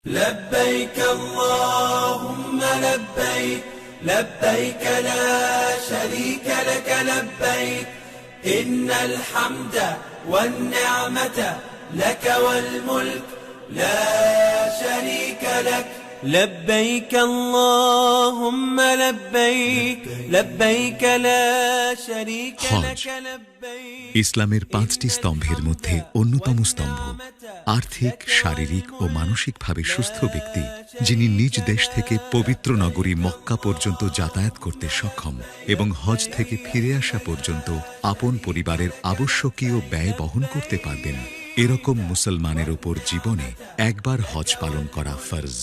لبيك اللهم لبيك لبيك لا شريك لك لبيك إن الحمد والنعمة لك والملك لا شريك لك لبيك اللهم لبيك لبيك لا شريك لك لبيك ইসলামের পাঁচটি স্তম্ভের মধ্যে অন্যতম স্তম্ভ আর্থিক, শারীরিক ও মানসিকভাবে সুস্থ ব্যক্তি, যিনি নিজ দেশ থেকে পবিত্র নগরী মক্কা পর্যন্ত যাতায়াত করতে সক্ষম এবং হজ থেকে ফিরে আসা পর্যন্ত আপন পরিবারের আবশ্যকীয় ব্যয় বহন করতে পারবেন। এরকম মুসলমানের ওপর জীবনে একবার হজ পালন করা ফরজ।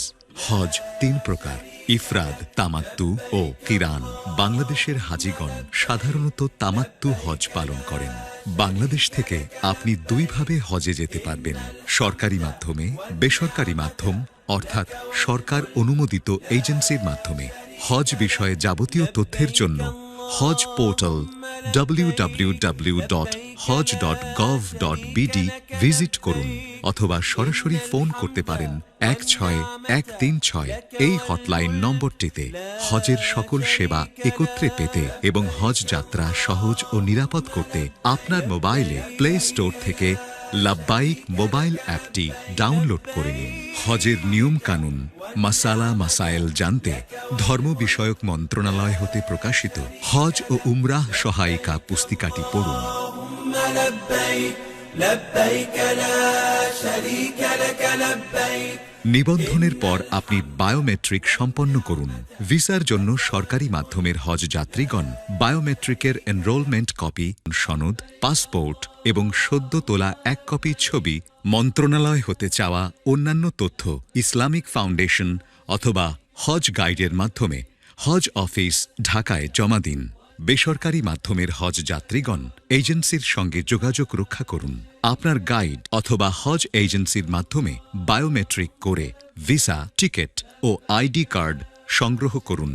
হজ তিন প্রকার: ইফরাদ, তামাত্তু ও কিরান। বাংলাদেশের হাজিগণ সাধারণত তামাত্তু হজ পালন করেন। বাংলাদেশ থেকে আপনি দুইভাবে হজে যেতে পারবেন: সরকারি মাধ্যমে, বেসরকারি মাধ্যম অর্থাৎ সরকার অনুমোদিত এজেন্সির মাধ্যমে। হজ বিষয়ে যাবতীয় তথ্যের জন্য হজ পোর্টাল www.hoj.gov.bd ভিজিট করুন অথবা সরাসরি ফোন করতে পারেন 16136 এই হটলাইন নম্বরটিতে। হজের সকল সেবা একত্রে পেতে এবং হজ যাত্রা সহজ ও নিরাপদ করতে আপনার মোবাইলে প্লে স্টোর থেকে লাব্বাইক মোবাইল অ্যাপটি ডাউনলোড করে নিন। হজের নিয়ম কানুন, মাসালা মাসাইল জানতে ধর্ম বিষয়ক মন্ত্রণালয় হতে প্রকাশিত হজ ও উমরাহ সহায়িকা পুস্তিকাটি পড়ুন। নিবন্ধনের পর আপনি বায়োমেট্রিক সম্পন্ন করুন। ভিসার জন্য সরকারি মাধ্যমের হজ যাত্রীগণ বায়োমেট্রিকের এনরোলমেন্ট কপি, সনদ, পাসপোর্ট এবং সদ্য তোলা এক কপি ছবি, মন্ত্রণালয় হতে চাওয়া অন্যান্য তথ্য ইসলামিক ফাউন্ডেশন অথবা হজ গাইডের মাধ্যমে হজ অফিস, ঢাকায় জমা দিন। বেসরকারি মাধ্যমের হজ যাত্রীগণ এজেন্সির সঙ্গে যোগাযোগ রক্ষা করুন। আপনার গাইড অথবা হজ এজেন্সির মাধ্যমে বায়োমেট্রিক করে ভিসা, টিকিট ও আইডি কার্ড সংগ্রহ করুন।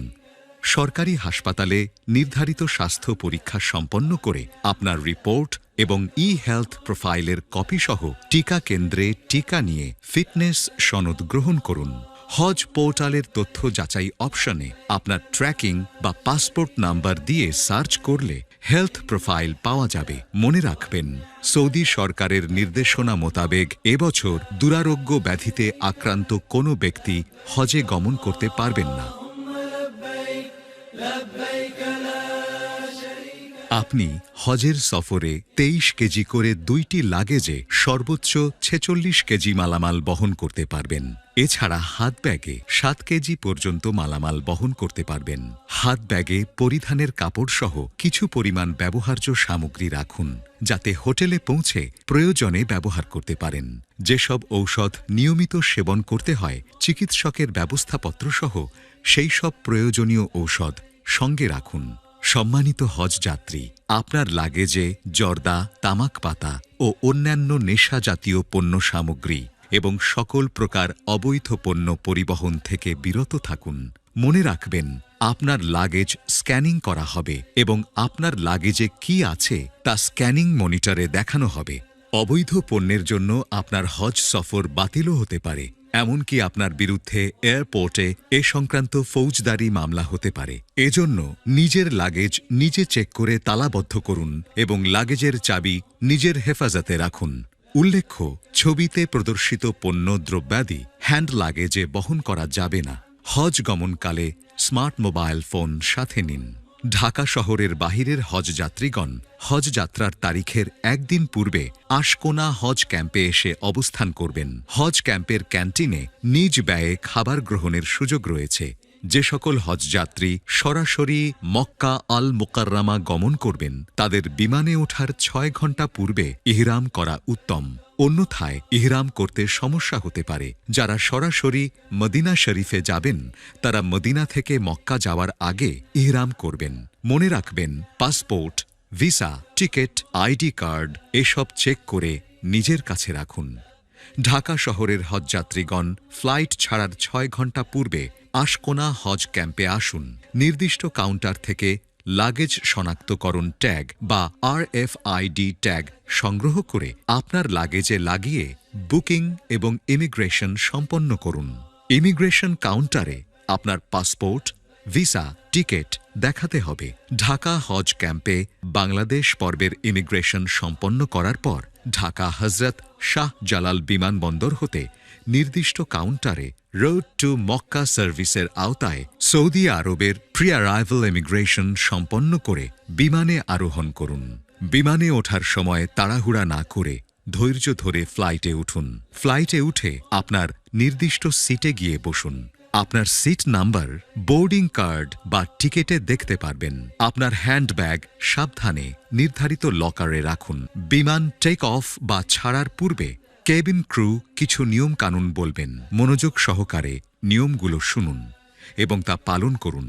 সরকারি হাসপাতালে নির্ধারিত স্বাস্থ্য পরীক্ষা সম্পন্ন করে আপনার রিপোর্ট এবং ই-হেলথ প্রোফাইলের কপি সহ টিকা কেন্দ্রে টিকা নিয়ে ফিটনেস সনদ গ্রহণ করুন। হজ পোর্টালের তথ্য যাচাই অপশনে আপনার ট্র্যাকিং বা পাসপোর্ট নাম্বার দিয়ে সার্চ করলে হেলথ প্রোফাইল পাওয়া যাবে। মনে রাখবেন, সৌদি সরকারের নির্দেশনা মোতাবেক এবছর দুরারোগ্য ব্যাধিতে আক্রান্ত কোনো ব্যক্তি হজে গমন করতে পারবেন না। আপনি হজের সফরে 23 কেজি করে দুইটি লাগেজে সর্বোচ্চ 46 কেজি মালামাল বহন করতে পারবেন। এছাড়া হাত ব্যাগে 7 কেজি পর্যন্ত মালামাল বহন করতে পারবেন। হাত ব্যাগে পরিধানের কাপড় সহ কিছু পরিমাণ ব্যবহার্য সামগ্রী রাখুন, যাতে হোটেলে পৌঁছে প্রয়োজনে ব্যবহার করতে পারেন। যেসব ঔষধ নিয়মিত সেবন করতে হয়, চিকিৎসকের ব্যবস্থাপত্র সহ সেই সব প্রয়োজনীয় ঔষধ সঙ্গে রাখুন। সম্মানিত হজ যাত্রী, আপনার লাগেজে জর্দা, তামাক পাতা ও অন্যান্য নেশা জাতীয় পণ্য সামগ্রী এবং সকল প্রকার অবৈধ পণ্য পরিবহন থেকে বিরত থাকুন। মনে রাখবেন, আপনার লাগেজ স্ক্যানিং করা হবে এবং আপনার লাগেজে কি আছে তা স্ক্যানিং মনিটরে দেখানো হবে। অবৈধ পণ্যের জন্য আপনার হজ সফর বাতিলও হতে পারে। এমনকি আপনার বিরুদ্ধে এয়ারপোর্টে এ সংক্রান্ত ফৌজদারি মামলা হতে পারে। এজন্য নিজের লাগেজ নিজে চেক করে তালাবদ্ধ করুন এবং লাগেজের চাবি নিজের হেফাজতে রাখুন। উল্লেখ্য, ছবিতে প্রদর্শিত পণ্য দ্রব্যাদি হ্যান্ড লাগেজে বহন করা যাবে না। হজ গমনকালে স্মার্ট মোবাইল ফোন সাথে নিন। ঢাকা শহরের বাহিরের হজ যাত্রীগণ হজ যাত্রার তারিখের একদিন পূর্বে আশকোনা হজ ক্যাম্পে এসে অবস্থান করবেন। হজ ক্যাম্পের ক্যান্টিনে নিজ ব্যয়ে খাবার গ্রহণের সুযোগ রয়েছে। যে সকল হজযাত্রী সরাসরি মক্কা আল মুকাররমা গমন করবেন, তাদের বিমানে ওঠার 6 ঘণ্টা পূর্বে ইহরাম করা উত্তম। অন্যথায় ইহরাম করতে সমস্যা হতে পারে। যারা সরাসরি মদিনা শরীফে যাবেন, তারা মদিনা থেকে মক্কা যাওয়ার আগে ইহরাম করবেন। মনে রাখবেন, passport, visa, ticket, ID card এসব চেক করে নিজের কাছে রাখুন। ঢাকা শহরের হজযাত্রীগণ ফ্লাইট ছাড়ার 6 ঘণ্টা পূর্বে আশকোনা হজ ক্যাম্পে আসুন। নির্দিষ্ট কাউন্টার থেকে লাগেজ শনাক্তকরণ ট্যাগ বা RFID ট্যাগ সংগ্রহ করে আপনার লাগেজে লাগিয়ে বুকিং এবং ইমিগ্রেশন সম্পন্ন করুন। ইমিগ্রেশন কাউন্টারে আপনার পাসপোর্ট, ভিসা, টিকিট দেখাতে হবে। ঢাকা হজ ক্যাম্পে বাংলাদেশ পর্বের ইমিগ্রেশন সম্পন্ন করার পর ঢাকা হজরত শাহ জালাল বিমানবন্দর হতে নির্দিষ্ট কাউন্টারে রোড টু মক্কা সার্ভিসের আওতায় সৌদি আরবের প্রি অ্যারাইভাল ইমিগ্রেশন সম্পন্ন করে বিমানে আরোহণ করুন। বিমানে ওঠার সময় তাড়াহুড়া না করে ধৈর্য ধরে ফ্লাইটে উঠুন। ফ্লাইটে উঠে আপনার নির্দিষ্ট সিটে গিয়ে বসুন। আপনার সিট নাম্বার বোর্ডিং কার্ড বা টিকেটে দেখতে পারবেন। আপনার হ্যান্ডব্যাগ সাবধানে নির্ধারিত লকারে রাখুন। বিমান টেক অফ বা ছাড়ার পূর্বে কেবিন ক্রু কিছু নিয়ম কানুন বলবেন। মনোযোগ সহকারে নিয়মগুলো শুনুন এবং তা পালন করুন।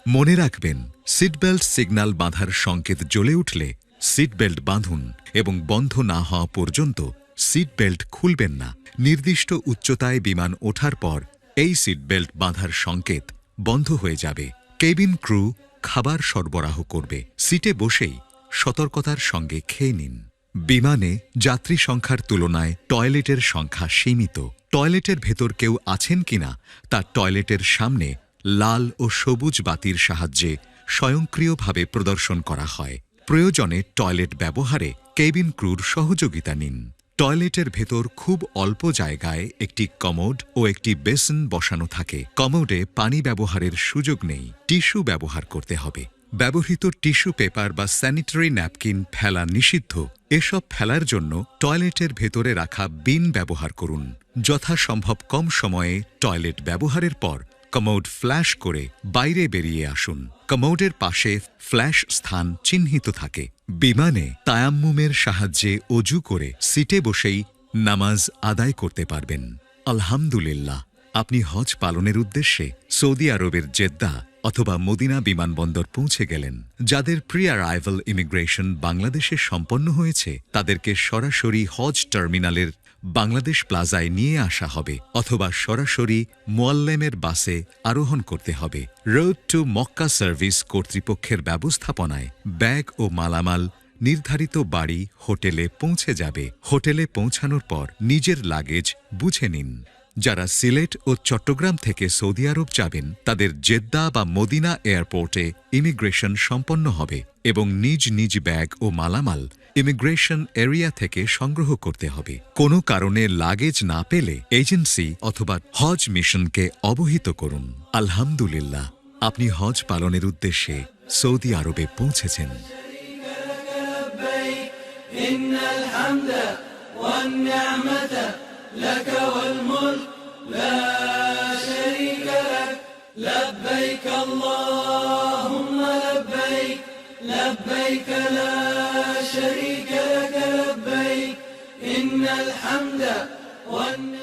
মনে রাখবেন, সিটবেল্ট সিগন্যাল বাঁধার সংকেত জ্বলে উঠলে সিট বেল্ট বাঁধুন এবং বন্ধ না হওয়া পর্যন্ত সিট বেল্ট খুলবেন না। নির্দিষ্ট উচ্চতায় বিমান ওঠার পর এই সিট বেল্ট বাঁধার সংকেত বন্ধ হয়ে যাবে। কেবিন ক্রু খাবার সরবরাহ করবে। সিটে বসেই সতর্কতার সঙ্গে খেয়ে নিন। বিমানে যাত্রী সংখ্যার তুলনায় টয়লেটের সংখ্যা সীমিত। টয়লেটের ভেতর কেউ আছেন কিনা তা টয়লেটের সামনে লাল ও সবুজ বাতির সাহায্যে স্বয়ংক্রিয়ভাবে প্রদর্শন করা হয়। প্রয়োজনে টয়লেট ব্যবহারে কেবিন ক্রুর সহযোগিতা নিন। টয়লেটের ভেতর খুব অল্প জায়গায় একটি কমোড ও একটি বেসিন বসানো থাকে। কমোডে পানি ব্যবহারের সুযোগ নেই, টিস্যু ব্যবহার করতে হবে। ব্যবহৃত টিস্যু পেপার বা স্যানিটারি ন্যাপকিন ফেলা নিষিদ্ধ। এসব ফেলার জন্য টয়লেটের ভেতরে রাখা বিন ব্যবহার করুন। যথাসম্ভব কম সময়ে টয়লেট ব্যবহারের পর কমোড ফ্ল্যাশ করে বাইরে বেরিয়ে আসুন। কমোডের পাশে ফ্ল্যাশ স্থান চিহ্নিত থাকে। বিমানে তায়াম্মুমের সাহায্যে অজু করে সিটে বসেই নামাজ আদায় করতে পারবেন। আলহামদুলিল্লাহ, আপনি হজ পালনের উদ্দেশ্যে সৌদি আরবের জেদ্দা অথবা মদিনা বিমানবন্দর পৌঁছে গেলেন। যাদের প্রি অ্যারাইভাল ইমিগ্রেশন বাংলাদেশে সম্পন্ন হয়েছে তাদেরকে সরাসরি হজ টার্মিনালের বাংলাদেশ প্লাজায় নিয়ে আসা হবে অথবা সরাসরি মুয়াল্লেমের বাসে আরোহণ করতে হবে। রোড টু মক্কা সার্ভিস কর্তৃপক্ষের ব্যবস্থাপনায় ব্যাগ ও মালামাল নির্ধারিত বাড়ি হোটেলে পৌঁছে যাবে। হোটেলে পৌঁছানোর পর নিজের লাগেজ বুঝে নিন। যারা সিলেট ও চট্টগ্রাম থেকে সৌদি আরব যাবেন তাদের জেদ্দা বা মদিনা এয়ারপোর্টে ইমিগ্রেশন সম্পন্ন হবে এবং নিজ নিজ ব্যাগ ও মালামাল ইমিগ্রেশন এরিয়া থেকে সংগ্রহ করতে হবে। কোনো কারণে লাগেজ না পেলে এজেন্সি অথবা হজ মিশনকে অবহিত করুন। আলহামদুলিল্লাহ, আপনি হজ পালনের উদ্দেশ্যে সৌদি আরবে পৌঁছেছেন। لك والملك لا شريك لك لبيك اللهم لبيك لبيك لا شريك لك لبيك إن الحمد والنعمة